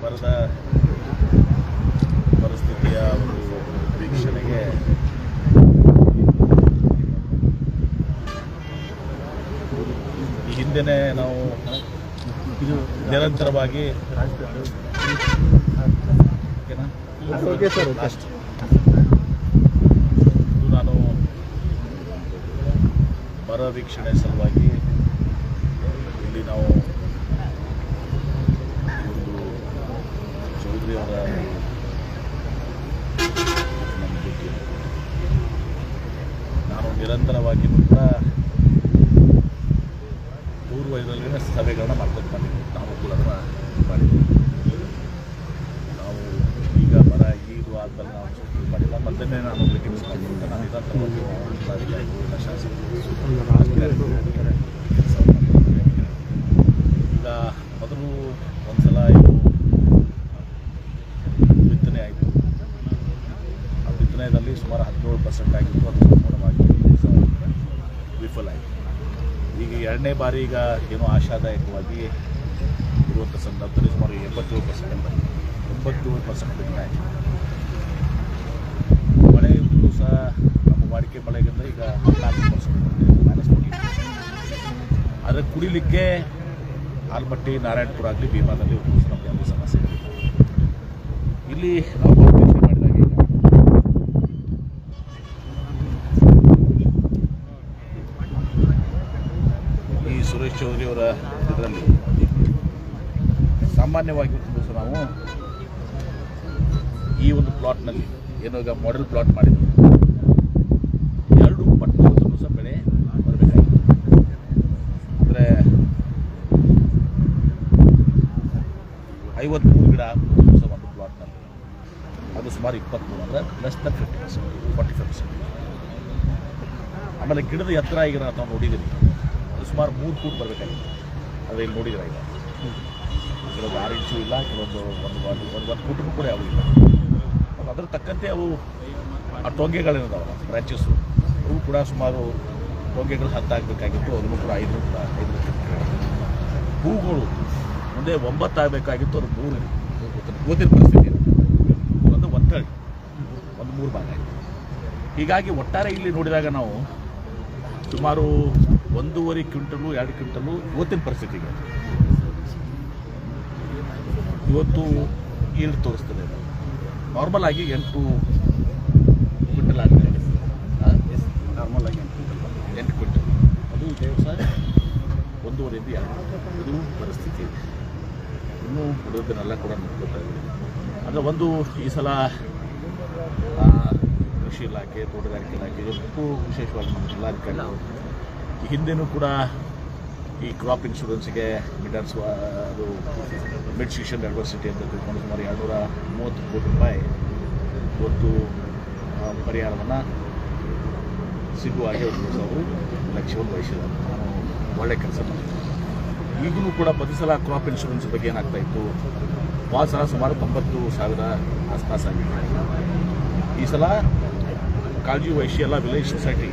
ಬರದ ಪರಿಸ್ಥಿತಿಯ ಒಂದು ವೀಕ್ಷಣೆಗೆ ಈ ಹಿಂದೆನೇ ನಾವು ನಿರಂತರವಾಗಿ ನಾನು ಬರ ವೀಕ್ಷಣೆ ಸಲುವಾಗಿ ಇಲ್ಲಿ ನಾವು ಒಂದು ಚೌಧರಿ ಅವರ ನಮ್ಮ ಭೇಟಿ ನಾನು ನಿರಂತರವಾಗಿ ಕೂಡ ಪೂರ್ವ ಇದರಲ್ಲಿನ ಸಭೆಗಳನ್ನ ಮಾಡ್ಕೊಂಡು ಬಂದಿದ್ದೀವಿ. ನಾವು ಕೂಡ ಮಾಡಿದ್ದೀವಿ. ನಾವು ಈಗ ಬರ ಇದು ಆದ್ಮೇಲೆ ನಾವು ಸುದ್ದಿ ಮಾಡಿಲ್ಲ. ಮೊದಲನೇ ನಾನು ಮೀಟಿಂಗ್ಸ್ ಮಾಡಿದ್ದೆ. ನಾನು ನಿರಂತರವಾಗಿ ಜಿಲ್ಲಾಧಿಕಾರಿಗಳು ಶಾಸಕರು ಕೆಲಸ ಈಗ ಮೊದಲು ಒಂದು ಸಲ ಇದು ಬಿತ್ತನೆ ಆಯಿತು. ಆ ಬಿತ್ತನೆಯಲ್ಲಿ ಸುಮಾರು 17% ಆಗಿತ್ತು. ಅದು ಸಂಪೂರ್ಣವಾಗಿ ವಿಫಲ ಆಯಿತು. ಈಗ ಎರಡನೇ ಬಾರಿ ಈಗ ಏನೋ ಆಶಾದಾಯಕವಾಗಿ ಇರುವಂಥ ಸಂದರ್ಭದಲ್ಲಿ ಸುಮಾರು 87% ಬಿತ್ತನೆ ಆಯಿತು. ಮಳೆ ಸಹ ನಮ್ಮ ವಾಡಿಕೆ ಮಳೆಗಿಂತ ಈಗ 14% -40%. ಆದರೆ ಕುಡಿಲಿಕ್ಕೆ ಆಲ್ಮಟ್ಟಿ, ನಾರಾಯಣಪುರ ಆಗಲಿ, ಭೀಮಾದಲ್ಲಿ ನಮಗೆ ಯಾವುದೇ ಸಮಸ್ಯೆ ಇಲ್ಲ. ಇಲ್ಲಿ ನಾವು ಮಾಡಿದಾಗ ಈ ಸುರೇಶ್ ಚೌಧರಿ ಅವರ ಇದರಲ್ಲಿ ಸಾಮಾನ್ಯವಾಗಿ ನಾವು ಈ ಒಂದು ಪ್ಲಾಟ್ನಲ್ಲಿ ಏನೋ ಈಗ ಮಾಡೆಲ್ ಪ್ಲಾಟ್ ಮಾಡಿದ್ವಿ, 2 ಪಟ್ಟು ಸಹ ಬೆಳೆ ಬರಬೇಕಾಗಿತ್ತು. ಅಂದರೆ 53 ಗಿಡ ಸಹ ಒಂದು ಪ್ಲಾಟ್ನಲ್ಲಿ, ಅದು ಸುಮಾರು 23, ಅಂದರೆ ಲೆಸ್ ದನ್ 50%, 45%. ಆಮೇಲೆ ಗಿಡದ ಎತ್ತರ ಈಗ ನಾವು ನೋಡಿದ್ದೀವಿ, ಅದು ಸುಮಾರು 3 ಫೂಟ್ ಬರಬೇಕಾಗಿತ್ತು. ಆದರೆ ಇಲ್ಲಿ ನೋಡಿದ್ರೆ ಈಗ ಕೆಲವೊಂದು 6 ಇಂಚು ಇಲ್ಲ, ಕೆಲವೊಂದು ಒಂದು ಫೂಟು ಕೂಡ ಯಾವುದೂ ಇಲ್ಲ. ಅದರ ತಕ್ಕಂತೆ ಅವು ಆ ಟೊಂಗೆಗಳೇನಿದಾವಲ್ಲ, ಬ್ರಾಂಚಸ್ಸು, ಅವು ಕೂಡ ಸುಮಾರು ಟೊಂಗೆಗಳು ಹತ್ತಾಗಬೇಕಾಗಿತ್ತು. ಅದನ್ನು ಕೂಡ 5 ಹೂಗಳು ಮುಂದೆ 9 ಆಗಬೇಕಾಗಿತ್ತು. ಅದು 3 ಓದಿನ ಪರಿಸ್ಥಿತಿ ಒಂದು ಒತ್ತಳಿ ಒಂದು 3 ಭಾಗ ಆಯಿತು. ಹೀಗಾಗಿ ಒಟ್ಟಾರೆ ಇಲ್ಲಿ ನೋಡಿದಾಗ ನಾವು ಸುಮಾರು 1.5 ಕ್ವಿಂಟಲು 2 ಕ್ವಿಂಟಲು ಇವತ್ತಿನ ಪರಿಸ್ಥಿತಿಗೆ ಇವತ್ತು ಈಲ್ಡ್ ತೋರಿಸ್ತದೆ. ನಾರ್ಮಲ್ ಆಗಿ 8 ಕ್ವಿಂಟಲ್ ಆಗ್ತದೆ. ನಾರ್ಮಲ್ ಆಗಿ 8 ಕ್ವಿಂಟಲ್, ಅದು ದಿವಸ 1.5 ಇಂದ 2 ಇದು ಪರಿಸ್ಥಿತಿ. ಇನ್ನೂ ಉಳಿದನ್ನೆಲ್ಲ ಕೂಡ ನೋಡ್ಕೊತಾ ಇದ್ದೀವಿ. ಅಂದರೆ ಒಂದು ಈ ಸಲ ಕೃಷಿ ಇಲಾಖೆ, ತೋಟಗಾರಿಕೆ ಇಲಾಖೆ, ಇವತ್ತು ವಿಶೇಷವಾಗಿ ನಮ್ಮ ಜಿಲ್ಲಾಧಿಕಾರಿ ಈ ಹಿಂದೆನೂ ಕೂಡ ಈ ಕ್ರಾಪ್ ಇನ್ಶೂರೆನ್ಸ್ಗೆ ಅದು ಮಿಡ್ ಸೀಷನ್ ಡೈವರ್ಸಿಟಿ ಅಂತ ತಿಳ್ಕೊಂಡು ಸುಮಾರು 230 ಕೋಟಿ ರೂಪಾಯಿ ಇವತ್ತು ಪರಿಹಾರವನ್ನು ಸಿಗುವ ಹಾಗೆ ಅವರು ಲಕ್ಷ್ಯವನ್ನು ವಹಿಸಿದ್ದಾರೆ. ನಾನು ಒಳ್ಳೆ ಕೆಲಸ ಮಾಡ್ತೀನಿ. ಈಗಲೂ ಕೂಡ ಪ್ರತಿ ಸಲ ಕ್ರಾಪ್ ಇನ್ಶೂರೆನ್ಸ್ ಬಗ್ಗೆ ಏನಾಗ್ತಾಯಿತ್ತು, ಭಾಳ ಸಲ ಸುಮಾರು 90,000 ಆಸ್ಪಾಸಾಗಿದೆ. ಈ ಸಲ ಕಾಳಜಿ ವಹಿಸಿ ಎಲ್ಲ ವಿಲೇಜ್ ಸೊಸೈಟಿ,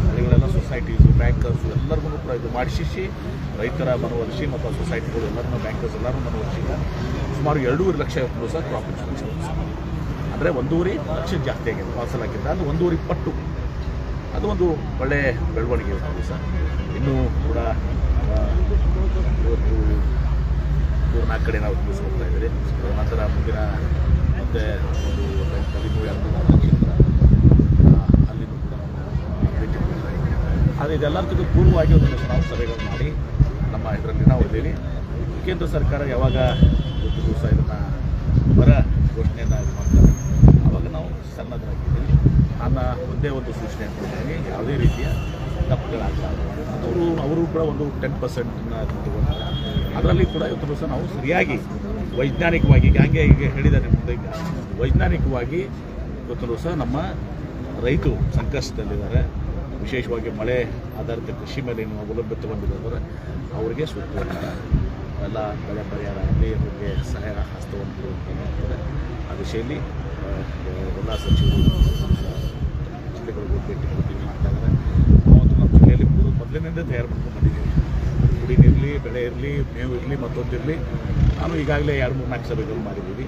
ಹಳ್ಳಿಗಳೆಲ್ಲ ಸೊಸೈಟೀಸು, ಬ್ಯಾಂಕರ್ಸು ಎಲ್ಲರಿಗೂ ಕೂಡ ಇದು ಮಾಡಿಸಿ ರೈತರ ಮನವೊಲಿಸಿ ಮತ್ತು ಸೊಸೈಟಿಗಳು ಎಲ್ಲರನ್ನೂ ಬ್ಯಾಂಕರ್ಸ್ ಎಲ್ಲರೂ ಮನವೊಲಿಸಿ ಸುಮಾರು 2.5 ಲಕ್ಷ ಸಹ ಕ್ರಾಪ್ ಇನ್ಶೂರೆನ್ಸ್. ಅಂದರೆ 1.5 ಲಕ್ಷ ಜಾಸ್ತಿ ಆಗಿದೆ ಪಾಲ್ಸಲಾಗಿದ್ದ, ಅದು 1.5 ಪಟ್ಟು. ಅದು ಒಂದು ಒಳ್ಳೆಯ ಬೆಳವಣಿಗೆ ಇರ್ತದೆ ಸರ್. ಇನ್ನೂ ಕೂಡ ಇವತ್ತು 4 ಕಡೆ ನಾವು ತಿಳಿಸ್ಕೊಡ್ತಾ ಇದ್ದೀವಿ. ನಂತರ ಮುಂದಿನ ಮತ್ತೆ ಒಂದು 13-14 ಕ್ಷೇತ್ರ ಅಲ್ಲಿನೂ ಕೂಡ ನಾವು ಭೇಟಿ ಕೊಡ್ತಾ ಇದ್ದೀವಿ. ಆದರೆ ಇದೆಲ್ಲದಕ್ಕೂ ಪೂರ್ವವಾಗಿ ಒಂದು ನಾವು ಸಭೆಗಳು ಮಾಡಿ ನಮ್ಮ ಇದರಲ್ಲಿ ನಾವು ಇದ್ದೀವಿ. ಕೇಂದ್ರ ಸರ್ಕಾರ ಯಾವಾಗ ಇವತ್ತು ದಿವಸ ಇದನ್ನು ಬರ ಘೋಷಣೆಯನ್ನು ಮಾಡ್ತಾರೆ, ಆವಾಗ ನಾವು ಸನ್ನದ್ಧರಾಗಿದ್ದೀವಿ. ನನ್ನ ಒಂದೇ ಒಂದು ಸೂಚನೆ ಅಂತ ಹೇಳ್ತೀನಿ, ಯಾವುದೇ ರೀತಿಯ ತಪ್ಪುಗಳಾಗಬಾರ್ದು. ಅವರು ಕೂಡ ಒಂದು 10% ಅದರಲ್ಲಿ ಕೂಡ ಇವತ್ತು ದಿವಸ ನಾವು ಸರಿಯಾಗಿ ವೈಜ್ಞಾನಿಕವಾಗಿ ಈಗ ಹೇಳಿದ್ದಾರೆ ಮುಂದೆ, ವೈಜ್ಞಾನಿಕವಾಗಿ ಇವತ್ತು ದಿವಸ ನಮ್ಮ ರೈತರು ಸಂಕಷ್ಟದಲ್ಲಿದ್ದಾರೆ. ವಿಶೇಷವಾಗಿ ಮಳೆ ಆಧಾರಿತ ಕೃಷಿ ಮೇಲೆ ಏನು ಅವಲಂಬಿತಗೊಂಡಿದ್ದಾರೆ, ಅವರಿಗೆ ಸೂಕ್ತವಾದ ಎಲ್ಲ ಬೆಳೆ ಪರಿಹಾರ ಆಗಲಿ, ಅವರಿಗೆ ಸಹಾಯ ಹಸ್ತವನ್ನು ಕೊಡುವಂಥದ್ದು ಆ ದಿಶೆಯಲ್ಲಿ ಎಲ್ಲ ಸಚಿವರು ಜಿಲ್ಲೆಗಳಿಗೆ ಭೇಟಿ ಕೊಟ್ಟು ಮಾಡ್ತಾ ಇದ್ದಾರೆ. ನಾವು ನಮ್ಮ ಜಿಲ್ಲೆಯಲ್ಲಿ ಮೊದಲಿನಿಂದ ತಯಾರು ಮಾಡ್ಕೊಂಡು ಬಂದಿದ್ದೀವಿ. ನೀರಿರಲಿ, ಬೆಳೆ ಇರಲಿ, ಮೇವು ಇರಲಿ, ಮತ್ತೊಂದಿರಲಿ. ನಾನು ಈಗಾಗಲೇ 2-3-4 ಸಭೆಗಳು ಮಾಡಿದ್ದೀವಿ,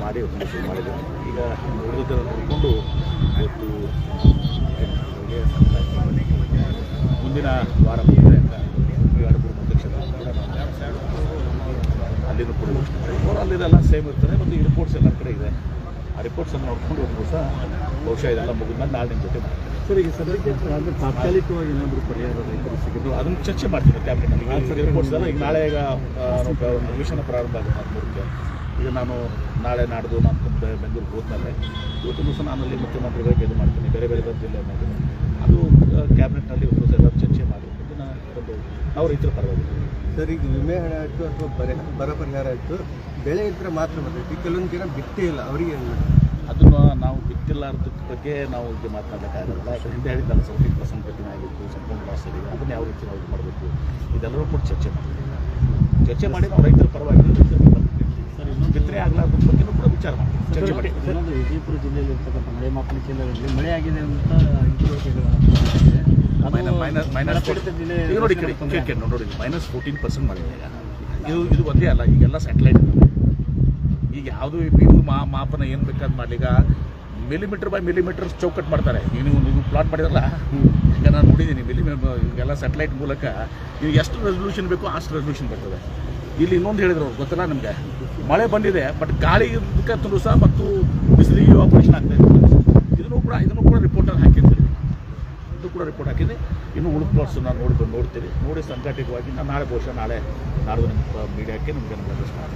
ಮಾಡಿ ಶುರು ಮಾಡಿದ್ದೀವಿ. ಈಗ ಉಳಿದನ್ನು ನೋಡಿಕೊಂಡು ಇವತ್ತು ಮುಂದಿನ ವಾರ ಬಂದರೆ 2-3 ಮತಕ್ಷೇತ್ರ ಕೂಡ ಅಲ್ಲಿನೂ ಕೂಡ ಅಲ್ಲಿದೆಲ್ಲ ಸೇಮ್ ಇರ್ತಾರೆ. ಮತ್ತು ಈ ರಿಪೋರ್ಟ್ಸ್ ಎಲ್ಲ ಕಡೆ ಇದೆ. ಆ ರಿಪೋರ್ಟ್ಸನ್ನು ನೋಡ್ಕೊಂಡು ಒಂದು ದಿವಸ ಬಹುಶಃ ಇದೆಲ್ಲ ಮುಗಿದ್ಮೇಲೆ ನಾಳೆ ನಿಮ್ಮ ಜೊತೆ ಮಾಡ್ತೀನಿ. ಸರ್, ಈಗ ಸದ್ಯಕ್ಕೆ ತಾತ್ಕಾಲಿಕವಾಗಿ ಏನಾದರೂ ಪರಿಹಾರ ರೈತರು ಸಿಗೋದು ಅದನ್ನು ಚರ್ಚೆ ಮಾಡ್ತೀನಿ ಕ್ಯಾಬಿನೆಟ್ನಲ್ಲಿ. ರಿಪೋರ್ಟ್ಸ್ ಎಲ್ಲ ಈಗ ನಾಳೆ ಅಧಿವೇಶನ ಪ್ರಾರಂಭ ಆಗುತ್ತೆ 13ಕ್ಕೆ. ಈಗ ನಾನು ನಾಳೆ ನಾಡ್ದು ನಾನು ಬೆಂಗಳೂರಿಗೆ ಹೋದ್ಮೇಲೆ ಇವತ್ತು ದಿವಸ ನಾನು ಅಲ್ಲಿ ಮುಖ್ಯಮಂತ್ರಿಗಳಿಗೆ ಇದು ಮಾಡ್ತೀನಿ, ಬೇರೆ ಬೇರೆ ಜಿಲ್ಲೆ ಮಾಡ್ತೀನಿ. ಅದು ಕ್ಯಾಬಿನೆಟ್ನಲ್ಲಿ ಒಂದು ದಿವಸ ಎಲ್ಲ ಚರ್ಚೆ ಮಾಡಿ ನಾವು ರೈತರ ಪರವಾಗಿದ್ದೀವಿ. ಸರ್, ಈಗ ವಿಮೆ ಹಣ ಆಯಿತು ಅಥವಾ ಬರ ಪರಿಹಾರ ಆಯಿತು, ಬೆಳೆ ಇದ್ದರೆ ಮಾತ್ರ ಬರ್ತೈತಿ. ಕೆಲವೊಂದು ಜನ ಬಿತ್ತೇ ಇಲ್ಲ, ಅವರಿಗೆ ಅದನ್ನು ನಾವು ಬಿತ್ತಿಲ್ಲಾರ್ದಕ್ಕೆ ಬಗ್ಗೆ ನಾವು ಇದು ಮಾತನಾಡೋಕ್ಕಾಗಲ್ಲ. ಹಿಂದೆ ಹೇಳಿದ್ದಲ್ಲ 70% ಗಟ್ಟಿನ ಆಗಿತ್ತು, ಸಂಪೂರ್ಣ ಲಾಸ್ ಇದೆ. ಅದನ್ನು ಯಾವ ರೀತಿ ನಾವು ಇದು ಮಾಡಬೇಕು ಇದೆಲ್ಲರೂ ಕೂಡ ಚರ್ಚೆ ಮಾಡ್ತೀವಿ. ಚರ್ಚೆ ಮಾಡಿ ನಾವು ರೈತರ ಪರವಾಗಿ ಬಿತ್ತನೆ ಆಗಲಾರ್ದ ಬಗ್ಗೆನೂ ಕೂಡ ವಿಚಾರ ಮಾಡ್ತೀವಿ, ಚರ್ಚೆ ಮಾಡಿ. ವಿಜಯಪುರ ಜಿಲ್ಲೆಯಲ್ಲಿ ಇರ್ತಕ್ಕಂಥ ಮಳೆ ಮಾಪನ ಕೇಂದ್ರದಲ್ಲಿ ಮಳೆ ಆಗಿದೆ ಅಂತ ಈಗ ನೋಡಿ ನೋಡಿ -14% ಮಳೆ ಇದು ಒಂದೇ ಅಲ್ಲ, ಈಗೆಲ್ಲ ಸ್ಯಾಟಲೈಟ್. ಈಗ ಯಾವುದು ಇವ್ರು ಮಾಪನ ಏನು ಬೇಕಾದ್ ಮಾಡಲಿ. ಈಗ ಮಿಲಿಮೀಟರ್ ಬೈ ಮಿಲಿಮೀಟರ್ ಚೌಕಟ್ಟು ಮಾಡ್ತಾರೆ. ನೀವು ಪ್ಲಾಟ್ ಮಾಡಿರಲ್ಲ, ಈಗ ನಾನು ನೋಡಿದ್ದೀನಿ ಈಗೆಲ್ಲ ಸ್ಯಾಟಲೈಟ್ ಮೂಲಕ ನೀವು ಎಷ್ಟು ರೆಸಲ್ಯೂಷನ್ ಬೇಕೋ ಅಷ್ಟು ರೆಸಲ್ಯೂಷನ್ ಬರ್ತದೆ. ಇಲ್ಲಿ ಇನ್ನೊಂದು ಹೇಳಿದ್ರು ಗೊತ್ತಲ್ಲ ನಮಗೆ, ಮಳೆ ಬಂದಿದೆ ಬಟ್ ಗಾಳಿ ತುಳು ಸಹ ಮತ್ತು ಬಿಸಿಲಿಗೆ ಆಪರೇಷನ್ ಆಗ್ತಾ ಇದೆ. ಇದನ್ನು ಕೂಡ ರಿಪೋರ್ಟಲ್ಲಿ ಹಾಕಿರ್ತೀವಿ. ಇದು ಕೂಡ ರಿಪೋರ್ಟ್ ಹಾಕಿದೆ. ಇನ್ನು ಉಳಿದ ಪ್ಲಾಟ್ಸ್ ನಾನು ನೋಡಿ ಸಂಘಟಿತವಾಗಿ ನಾನು ನಾಳೆ ನಿಮ್ಮ ಮೀಡಿಯಾಕ್ಕೆ ನಿಮಗೆ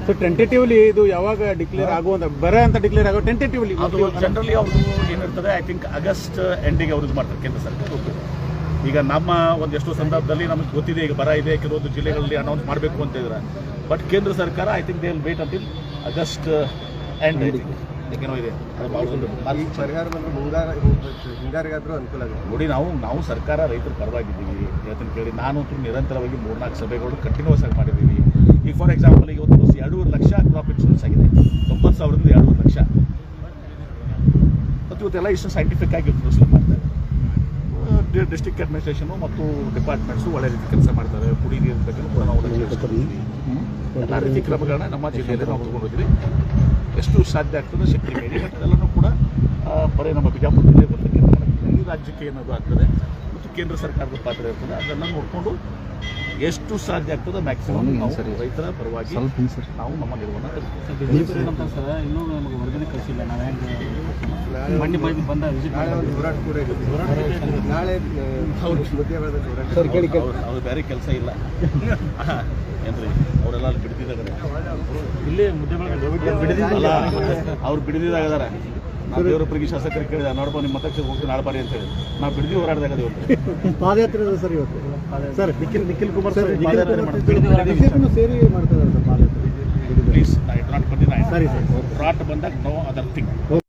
ಸೊ ಟೆಂಟೇಟಿವ್ಲಿ ಇದು ಯಾವಾಗ ಡಿಕ್ಲೇರ್ ಆಗುವಂಥ ಬರ ಅಂತ ಡಿಕ್ಲೇರ್ ಆಗೋ ಟೆಂಟೇಟಿವ್ಲಿ ಅದು ಜನರಲಿ ಅವ್ರದ್ದು ಏನಿರ್ತದೆ, ಐ ಥಿಂಕ್ ಆಗಸ್ಟ್ ಎಂಡಿಗೆ ಅವ್ರದ್ದು ಮಾಡ್ತಾರೆ ಕೇಂದ್ರ ಸರ್ಕಾರ. ಈಗ ನಮ್ಮ ಒಂದೆಷ್ಟೋ ಸಂದರ್ಭದಲ್ಲಿ ನಮಗೆ ಗೊತ್ತಿದೆ ಈಗ ಬರ ಇದೆ, ಕೆಲವೊಂದು ಜಿಲ್ಲೆಗಳಲ್ಲಿ ಅನೌನ್ಸ್ ಮಾಡಬೇಕು ಅಂತ ಇದ್ದಾರೆ. ಬಟ್ ಕೇಂದ್ರ ಸರ್ಕಾರ I think they will wait until August end ಏನೋ ಇದೆ. ಪರಿಹಾರ ಹಿಂಗಾರಿಗಾದರೂ ಅನುಕೂಲ ಆಗುತ್ತೆ. ನೋಡಿ, ನಾವು ಸರ್ಕಾರ ರೈತರ ಪರವಾಗಿದ್ದೀವಿ. ಯಾಕಂತ ಕೇಳಿ ನಾನು ನಿರಂತರವಾಗಿ 3-4 ಸಭೆಗಳು ಕಂಟಿನ್ಯೂಸ್ ಆಗಿ ಮಾಡಿದ್ದೀವಿ. ಈಗ ಫಾರ್ ಎಕ್ಸಾಂಪಲ್ ಈಗ ಒಂದು 2.5 ಲಕ್ಷ ಕ್ರಾಪ್ ಇನ್ಶೂರೆನ್ಸ್ ಆಗಿದೆ, 90,000ರಿಂದ 2.5 ಲಕ್ಷ. ಮತ್ತು ಇವತ್ತೆಲ್ಲ ಇಷ್ಟು ಸೈಂಟಿಫಿಕ್ ಆಗಿ ಪ್ರೊಸೀಜರ್ ಮಾಡ್ತಾರೆ. ಡಿಸ್ಟ್ರಿಕ್ಟ್ ಅಡ್ಮಿನಿಸ್ಟ್ರೇಷನು ಮತ್ತು ಡಿಪಾರ್ಟ್ಮೆಂಟ್ಸು ಒಳ್ಳೆ ರೀತಿ ಕೆಲಸ ಮಾಡ್ತಾರೆ. ಕುಡಿ ನೀರಿನ ಬಗ್ಗೆ ಕೂಡ ನಾವು ಎಲ್ಲ ರೀತಿ ಕ್ರಮಗಳನ್ನ ನಮ್ಮ ಜಿಲ್ಲೆಯಲ್ಲಿ ನಾವು ತಗೊಂಡಿದ್ದೀವಿ. ಎಷ್ಟು ಸಾಧ್ಯ ಆಗ್ತದೆ ಶಕ್ತಿ ಮೀರಿ. ಎಲ್ಲನೂ ಕೂಡ ಬರೀ ನಮ್ಮ ಬಿಜಾಪುರ ಜಿಲ್ಲೆ ಬರ್ತಕ್ಕಂಥ ಈ ರಾಜ್ಯಕ್ಕೆ ಏನದು ಆಗ್ತದೆ ಮತ್ತು ಕೇಂದ್ರ ಸರ್ಕಾರದ ಪಾತ್ರ ಇರ್ತದೆ, ಅದನ್ನು ನೋಡಿಕೊಂಡು ಎಷ್ಟು ಸಾಧ್ಯ ಆಗ್ತದೆ ಮ್ಯಾಕ್ಸಿಮಮ್ ನಾವು ರೈತರ ಪರವಾಗಿ ನಾವು ನಮ್ಮ ನಿರ್ವಹಣೆ ಇನ್ನೂ ನಮಗೆ ಹೊರಗಡೆ ಕಳಿಸಿಲ್ಲ. ನಾಳೆ ಬಂದ ನಾಳೆ ಅವ್ರು ಬೇರೆ ಕೆಲಸ ಇಲ್ಲ ಏನ್ರಿ, ಅವರೆಲ್ಲ ಅಲ್ಲಿ ಬಿಡ್ತಿದ್ದಾರೆ. ಇಲ್ಲೇ ಬಿಡಿದಿದ್ದಲ್ಲ, ಅವ್ರು ಬಿಡಿದಿದ್ದಾಗದಾರ. ನಾವು ದೇವರೊಬ್ಬರಿಗೆ ಶಾಸಕರಿಗೆ ಕೇಳಿದ, ನೋಡ್ಬೋ ನಿಮ್ಮ ಮತಕ್ಷೇತ್ರ ಹೋಗ್ತೀನಿ ನಾಳೆ ಬಾರಿ ಅಂತ ಹೇಳಿ ನಾವು ಬಿಡದಿ ಹೋರಾಡ್ದಾಗ ಪಾದಯಾತ್ರೆ ಸರ್ ಇವತ್ತು. ಸರ್ ನಿಖಿಲ್ ಕುಮಾರ್ ಸರ್ ಸೇರಿ ಮಾಡ್ತಾರೆ ಸರ್ ಪಾದಯಾತ್ರೆ. ಪ್ಲೀಸ್, ಐ ನಾಟ್ ಬಂದಿನ ಸರಿ ಸರ್. ರಾಟ್ ಬಂದಾಗ ನೋ ಅದರ್ ಥಿಂಗ್.